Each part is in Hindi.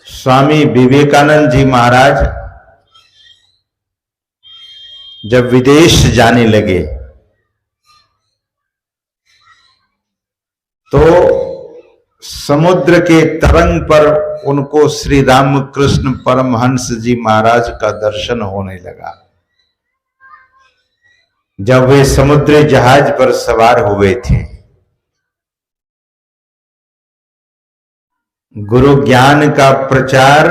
स्वामी विवेकानंद जी महाराज जब विदेश जाने लगे तो समुद्र के तरंग पर उनको श्री रामकृष्ण परमहंस जी महाराज का दर्शन होने लगा। जब वे समुद्री जहाज पर सवार हुए थे, गुरु ज्ञान का प्रचार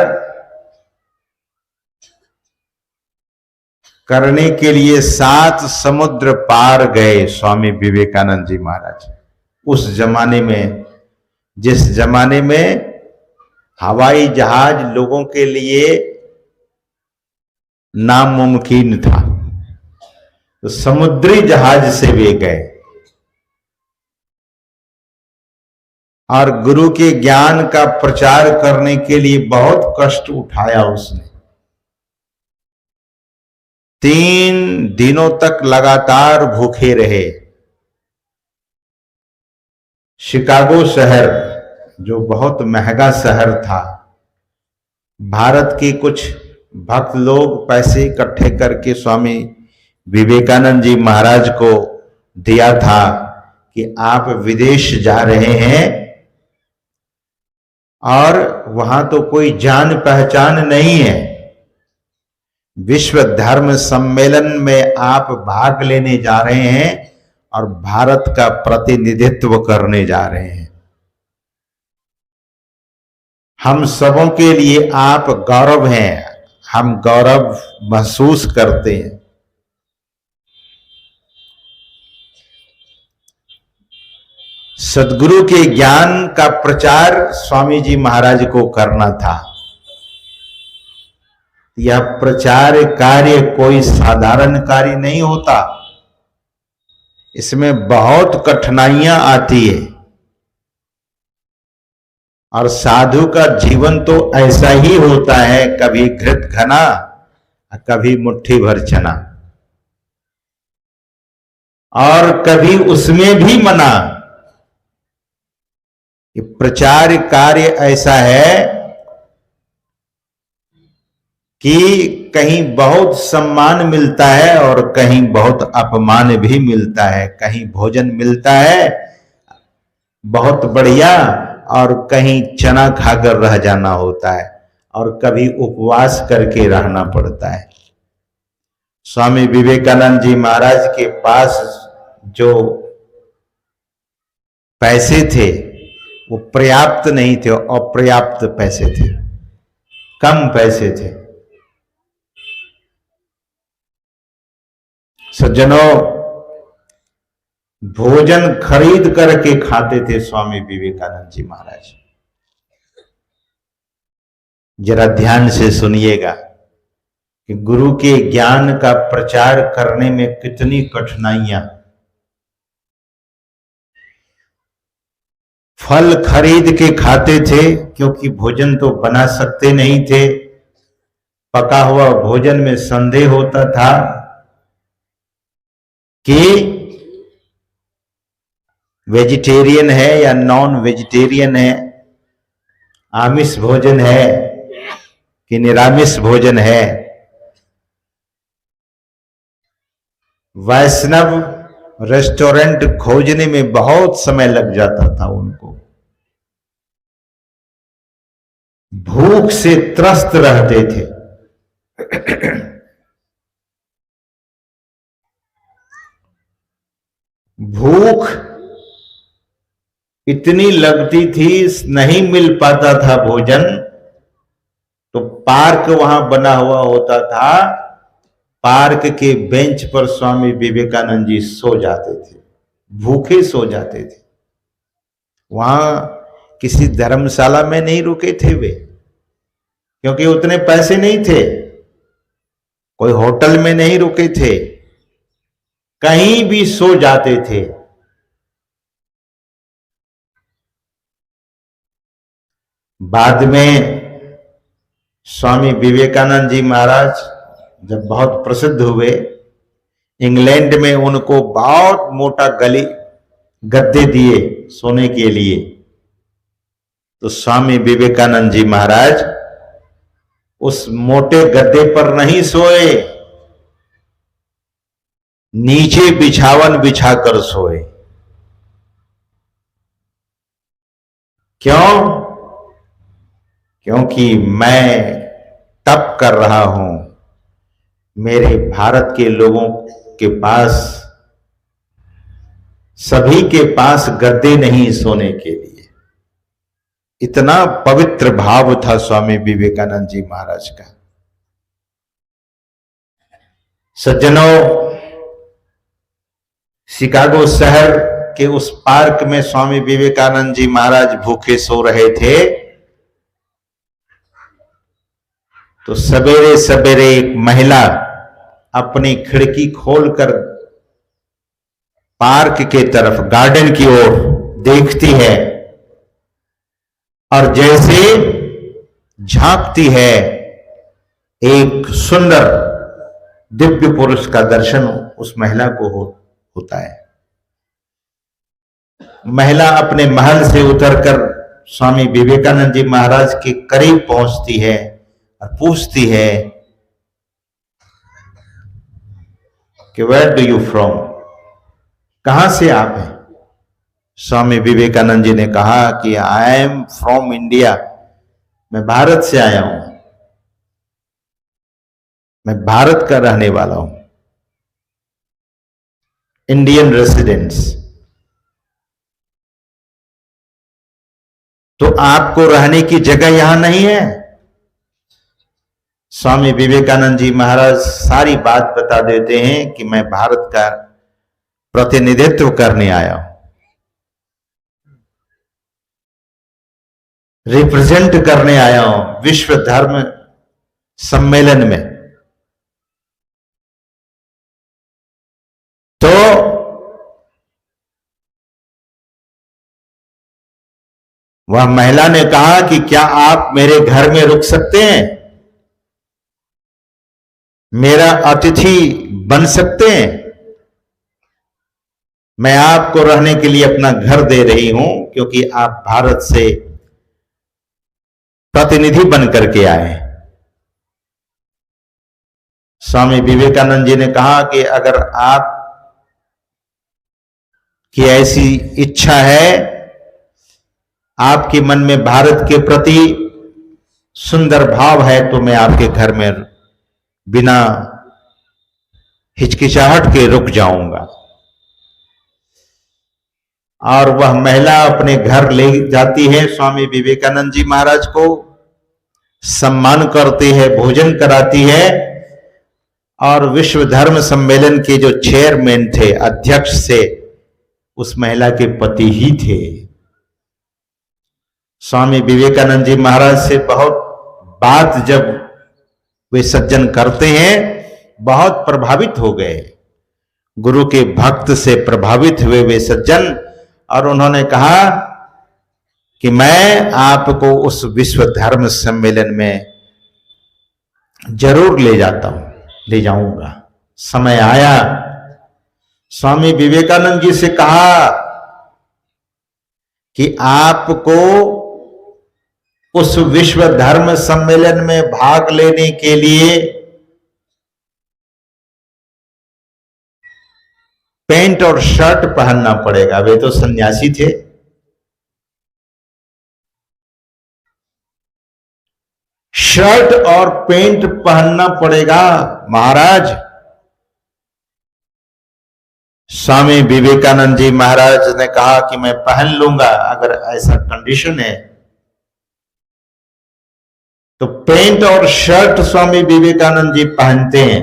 करने के लिए 7 समुद्र पार गए स्वामी विवेकानंद जी महाराज। उस जमाने में, जिस जमाने में हवाई जहाज लोगों के लिए नामुमकिन था, तो समुद्री जहाज से वे गए और गुरु के ज्ञान का प्रचार करने के लिए बहुत कष्ट उठाया उसने। 3 दिनों तक लगातार भूखे रहे। शिकागो शहर, जो बहुत महंगा शहर था, भारत के कुछ भक्त लोग पैसे इकट्ठे करके स्वामी विवेकानंद जी महाराज को दिया था कि आप विदेश जा रहे हैं और वहां तो कोई जान पहचान नहीं है, विश्व धर्म सम्मेलन में आप भाग लेने जा रहे हैं और भारत का प्रतिनिधित्व करने जा रहे हैं। हम सबों के लिए आप गौरव हैं, हम गौरव महसूस करते हैं। सद्गुरु के ज्ञान का प्रचार स्वामी जी महाराज को करना था। यह प्रचार कार्य कोई साधारण कार्य नहीं होता, इसमें बहुत कठिनाइयां आती है। और साधु का जीवन तो ऐसा ही होता है, कभी घृत घना, कभी मुट्ठी भर चना, और कभी उसमें भी मना। कि प्रचार कार्य ऐसा है कि कहीं बहुत सम्मान मिलता है और कहीं बहुत अपमान भी मिलता है। कहीं भोजन मिलता है बहुत बढ़िया और कहीं चना खाकर रह जाना होता है, और कभी उपवास करके रहना पड़ता है। स्वामी विवेकानंद जी महाराज के पास जो पैसे थे वो पर्याप्त नहीं थे, अपर्याप्त पैसे थे, कम पैसे थे। सज्जनों, भोजन खरीद करके खाते थे स्वामी विवेकानंद जी महाराज। जरा ध्यान से सुनिएगा कि गुरु के ज्ञान का प्रचार करने में कितनी कठिनाइयां। फल खरीद के खाते थे क्योंकि भोजन तो बना सकते नहीं थे। पका हुआ भोजन में संदेह होता था कि वेजिटेरियन है या नॉन वेजिटेरियन है, आमिष भोजन है कि निरामिष भोजन है। वैष्णव रेस्टोरेंट खोजने में बहुत समय लग जाता था उनको। भूख से त्रस्त रहते थे। भूख इतनी लगती थी, नहीं मिल पाता था भोजन, तो पार्क वहां बना हुआ होता था। पार्क के बेंच पर स्वामी विवेकानंद जी सो जाते थे, भूखे सो जाते थे। वहां किसी धर्मशाला में नहीं रुके थे वे, क्योंकि उतने पैसे नहीं थे। कोई होटल में नहीं रुके थे, कहीं भी सो जाते थे। बाद में स्वामी विवेकानंद जी महाराज जब बहुत प्रसिद्ध हुए, इंग्लैंड में उनको बहुत मोटा गद्दे दिए सोने के लिए। तो स्वामी विवेकानंद जी महाराज उस मोटे गद्दे पर नहीं सोए, नीचे बिछावन बिछाकर सोए। क्यों? क्योंकि मैं तप कर रहा हूं, मेरे भारत के लोगों के पास, सभी के पास गद्दे नहीं सोने के लिए। इतना पवित्र भाव था स्वामी विवेकानंद जी महाराज का। सज्जनों, शिकागो शहर के उस पार्क में स्वामी विवेकानंद जी महाराज भूखे सो रहे थे, तो सवेरे सवेरे एक महिला अपनी खिड़की खोलकर पार्क के तरफ, गार्डन की ओर देखती है, और जैसे झांकती है, एक सुंदर दिव्य पुरुष का दर्शन उस महिला को होता है। महिला अपने महल से उतरकर स्वामी विवेकानंद जी महाराज के करीब पहुंचती है और पूछती है कि वेयर डू यू फ्रॉम, कहां से आप हैं? स्वामी विवेकानंद जी ने कहा कि आई एम फ्रॉम इंडिया, मैं भारत से आया हूं, मैं भारत का रहने वाला हूं, इंडियन रेसिडेंट्स। तो आपको रहने की जगह यहां नहीं है? स्वामी विवेकानंद जी महाराज सारी बात बता देते हैं कि मैं भारत का प्रतिनिधित्व करने आया हूं, रिप्रेजेंट करने आया हूं विश्व धर्म सम्मेलन में। तो वह महिला ने कहा कि क्या आप मेरे घर में रुक सकते हैं, मेरा अतिथि बन सकते हैं? मैं आपको रहने के लिए अपना घर दे रही हूं, क्योंकि आप भारत से प्रतिनिधि बन करके आए। स्वामी विवेकानंद जी ने कहा कि अगर आप की ऐसी इच्छा है, आपके मन में भारत के प्रति सुंदर भाव है, तो मैं आपके घर में बिना हिचकिचाहट के रुक जाऊंगा। और वह महिला अपने घर ले जाती है, स्वामी विवेकानंद जी महाराज को सम्मान करती है, भोजन कराती है, और विश्व धर्म सम्मेलन के जो चेयरमैन थे, अध्यक्ष थे, उस महिला के पति ही थे। स्वामी विवेकानंद जी महाराज से बहुत बात जब वे सज्जन करते हैं, बहुत प्रभावित हो गए। गुरु के भक्त से प्रभावित हुए वे सज्जन, और उन्होंने कहा कि मैं आपको उस विश्व धर्म सम्मेलन में जरूर ले जाऊंगा। समय आया, स्वामी विवेकानंद जी से कहा कि आपको उस विश्व धर्म सम्मेलन में भाग लेने के लिए पैंट और शर्ट पहनना पड़ेगा। वे तो सन्यासी थे। शर्ट और पैंट पहनना पड़ेगा महाराज। स्वामी विवेकानंद जी महाराज ने कहा कि मैं पहन लूंगा, अगर ऐसा कंडीशन है। तो पैंट और शर्ट स्वामी विवेकानंद जी पहनते हैं,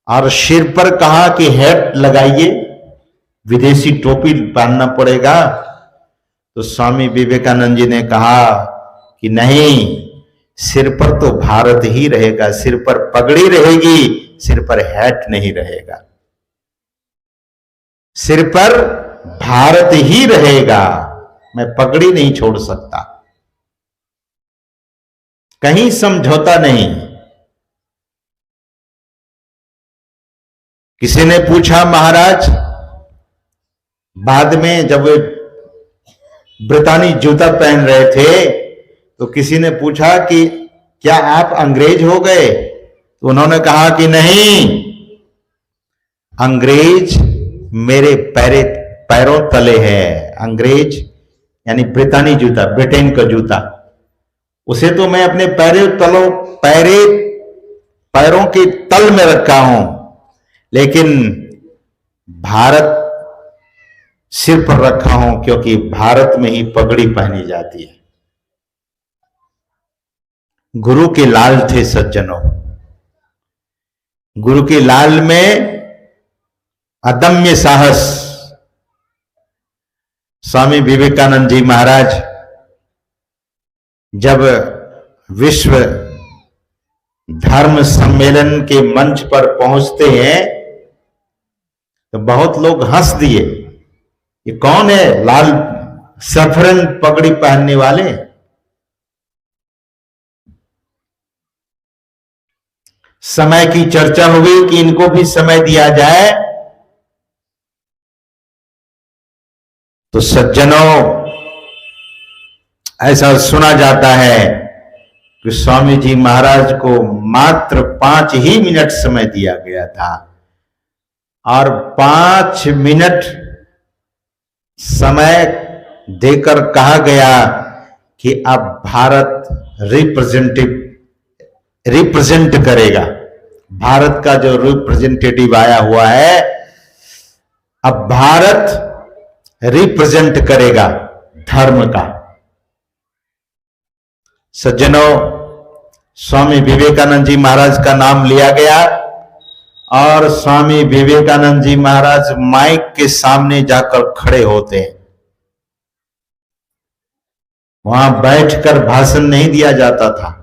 और सिर पर कहा कि हैट लगाइए, विदेशी टोपी पहनना पड़ेगा। तो स्वामी विवेकानंद जी ने कहा कि नहीं, सिर पर तो भारत ही रहेगा, सिर पर पगड़ी रहेगी, सिर पर हैट नहीं रहेगा, सिर पर भारत ही रहेगा, मैं पगड़ी नहीं छोड़ सकता। कहीं समझौता नहीं। किसी ने पूछा महाराज, बाद में जब वे ब्रितानी जूता पहन रहे थे, तो किसी ने पूछा कि क्या आप अंग्रेज हो गए? तो उन्होंने कहा कि नहीं, अंग्रेज मेरे पैरों तले है। अंग्रेज यानी ब्रितानी जूता, ब्रिटेन का जूता, उसे तो मैं अपने पैरों के तल में रखा हूं, लेकिन भारत सिर पर रखा हूं, क्योंकि भारत में ही पगड़ी पहनी जाती है। गुरु के लाल थे सज्जनों, गुरु के लाल में अदम्य साहस। स्वामी विवेकानंद जी महाराज जब विश्व धर्म सम्मेलन के मंच पर पहुंचते हैं तो बहुत लोग हंस दिए, ये कौन है लाल सफरन पगड़ी पहनने वाले? समय की चर्चा हो गई कि इनको भी समय दिया जाए। तो सज्जनों, ऐसा सुना जाता है कि स्वामी जी महाराज को मात्र 5 ही मिनट समय दिया गया था, और 5 मिनट समय देकर कहा गया कि अब भारत रिप्रेजेंट करेगा। भारत का जो रिप्रेजेंटेटिव आया हुआ है, अब भारत रिप्रेजेंट करेगा धर्म का। सज्जनों, स्वामी विवेकानंद जी महाराज का नाम लिया गया और स्वामी विवेकानंद जी महाराज माइक के सामने जाकर खड़े होते हैं। वहां बैठकर भाषण नहीं दिया जाता था,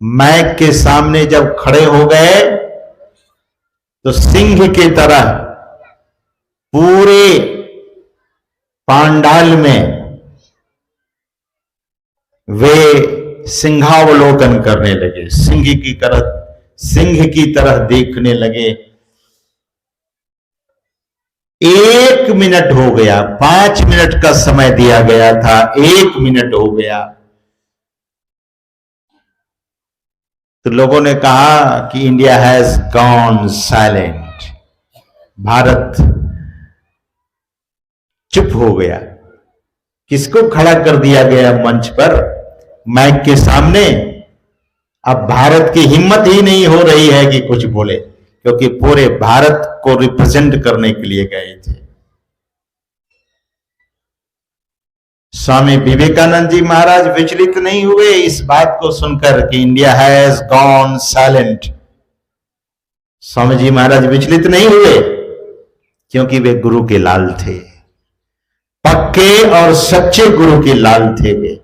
माइक के सामने जब खड़े हो गए तो सिंह की तरह पूरे पांडाल में वे सिंहावलोकन करने लगे, सिंह की तरह देखने लगे। 1 मिनट हो गया, 5 मिनट का समय दिया गया था, 1 मिनट हो गया। तो लोगों ने कहा कि India has gone silent, Bharat चुप हो गया। किसको खड़ा कर दिया गया मंच पर, माइक के सामने? अब भारत की हिम्मत ही नहीं हो रही है कि कुछ बोले, क्योंकि पूरे भारत को रिप्रेजेंट करने के लिए गए थे। स्वामी विवेकानंद जी महाराज विचलित नहीं हुए इस बात को सुनकर कि India has gone silent. Swami ji महाराज विचलित नहीं हुए, क्योंकि वे गुरु के लाल थे, पक्के और सच्चे गुरु के लाल थे वे।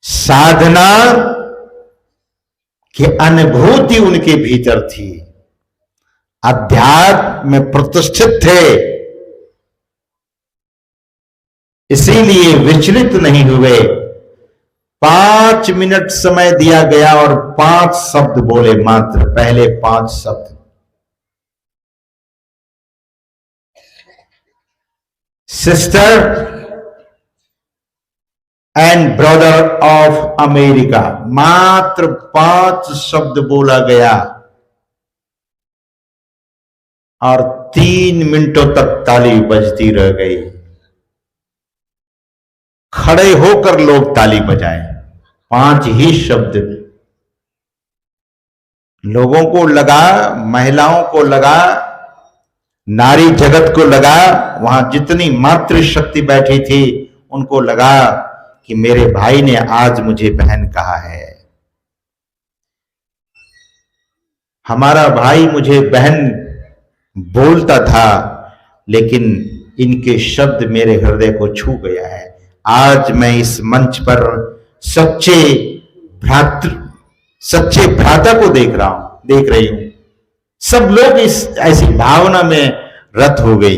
साधना की अनुभूति उनके भीतर थी, अध्यात्म में प्रतिष्ठित थे, इसीलिए विचलित नहीं हुए। 5 मिनट समय दिया गया और 5 शब्द बोले, मात्र पहले 5 शब्द। Sister and brother of America, मात्र 5 शब्द बोला गया और 3 मिनटों तक ताली बजती रह गई। खड़े होकर लोग ताली बजाए, 5 ही शब्द। लोगों को लगा, महिलाओं को लगा, नारी जगत को लगा, वहां जितनी मातृशक्ति बैठी थी उनको लगा कि मेरे भाई ने आज मुझे बहन कहा है, हमारा भाई मुझे बहन बोलता था, लेकिन इनके शब्द मेरे हृदय को छू गया है। आज मैं इस मंच पर सच्चे भ्राता को देख रही हूं। सब लोग इस ऐसी भावना में रत हो गई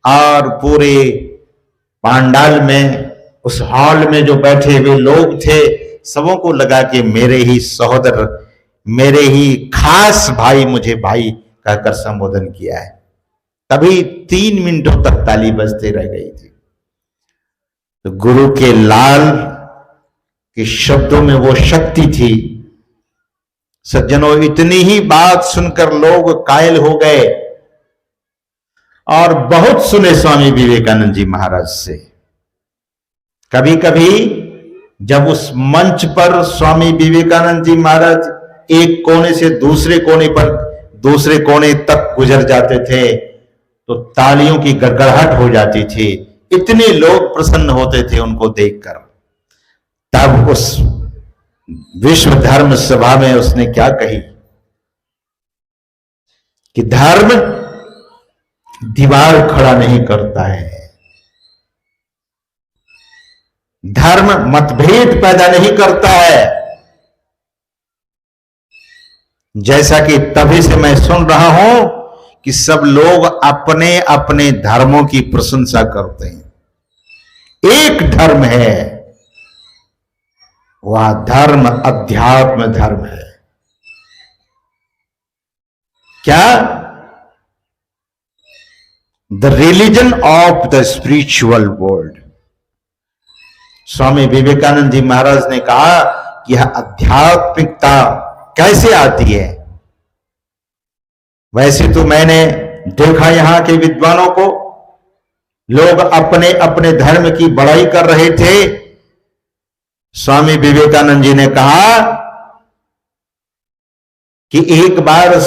और पूरे पांडाल में, उस हॉल में जो बैठे हुए लोग थे, सबों को लगा कि मेरे ही सहोदर, मेरे ही खास भाई मुझे भाई कहकर संबोधन किया है। तभी 3 मिनटों तक ताली बजते रह गई थी। तो गुरु के लाल के शब्दों में वो शक्ति थी। सज्जनों, इतनी ही बात सुनकर लोग कायल हो गए और बहुत सुने स्वामी विवेकानंद जी महाराज से। कभी कभी जब उस मंच पर स्वामी विवेकानंद जी महाराज एक कोने से दूसरे कोने तक गुजर जाते थे तो तालियों की गड़गड़ाहट हो जाती थी। इतने लोग प्रसन्न होते थे उनको देखकर। तब उस विश्व धर्म सभा में उसने क्या कही कि धर्म दीवार खड़ा नहीं करता है, धर्म मतभेद पैदा नहीं करता है। जैसा कि तभी से मैं सुन रहा हूं कि सब लोग अपने अपने धर्मों की प्रशंसा करते हैं। एक धर्म है, वह धर्म अध्यात्म धर्म है। क्या? The religion of the spiritual world. Swami Vivekananda ji Maharaj ने कहा कि यह आध्यात्मिकता कैसे आती है। वैसे तो मैंने देखा यहां के विद्वानों को, लोग अपने अपने धर्म की बड़ाई कर रहे थे। स्वामी विवेकानंद जी ने कहा कि एक बार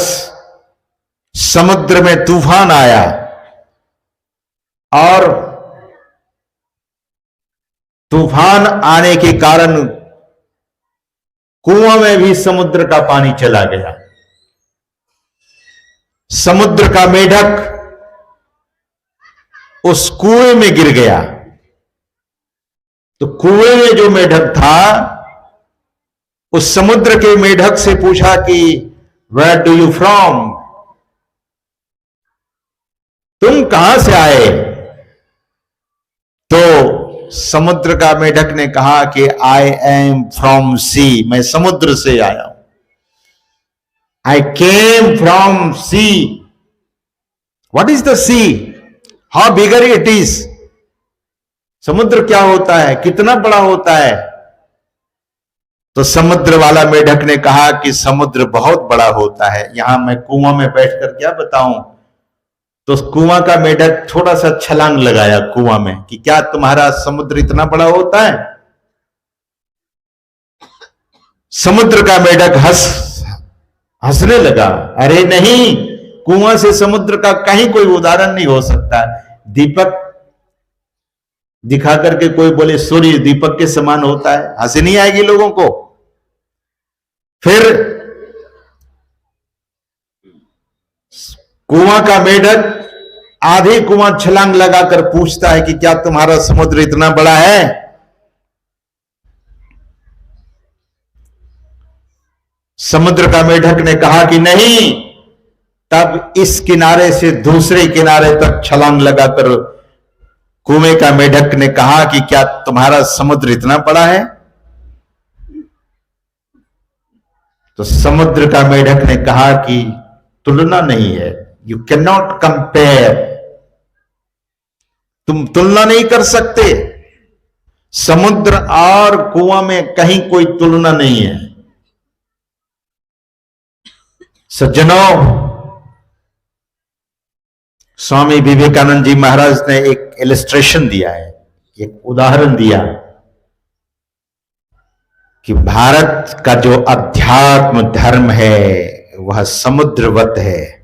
समुद्र में तूफान आया और तूफान आने के कारण कुआं में भी समुद्र का पानी चला गया। समुद्र का मेढक उस कुएं में गिर गया। तो कुएं में जो मेढक था उस समुद्र के मेढक से पूछा कि वेयर डू यू फ्रॉम, तुम कहां से आए? तो समुद्र का मेढक ने कहा कि आई एम फ्रॉम सी, मैं समुद्र से आया हूं। I came from sea. What is the sea? How bigger it is? समुद्र क्या होता है, कितना बड़ा होता है? तो समुद्र वाला मेढक ने कहा कि समुद्र बहुत बड़ा होता है, यहां मैं कुआं में बैठकर क्या बताऊं। तो कुआं का मेढक थोड़ा सा छलांग लगाया कुआं में कि क्या तुम्हारा समुद्र इतना बड़ा होता है? समुद्र का मेढक हंसने लगा। अरे नहीं, कुआं से समुद्र का कहीं कोई उदाहरण नहीं हो सकता। दीपक दिखा करके कोई बोले सूर्य दीपक के समान होता है, हंसी नहीं आएगी लोगों को। फिर कुआं का मेढक आधे कुआं छलांग लगाकर पूछता है कि क्या तुम्हारा समुद्र इतना बड़ा है? समुद्र का मेढक ने कहा कि नहीं। तब इस किनारे से दूसरे किनारे तक छलांग लगाकर कुएं का मेढक ने कहा कि क्या तुम्हारा समुद्र इतना बड़ा है? तो समुद्र का मेढक ने कहा कि तुलना नहीं है, यू कैन नॉट कंपेयर, तुम तुलना नहीं कर सकते। समुद्र और कुआं में कहीं कोई तुलना नहीं है। सज्जनों, स्वामी विवेकानंद जी महाराज ने एक इलस्ट्रेशन दिया है, एक उदाहरण दिया कि भारत का जो अध्यात्म धर्म है वह समुद्रवत है।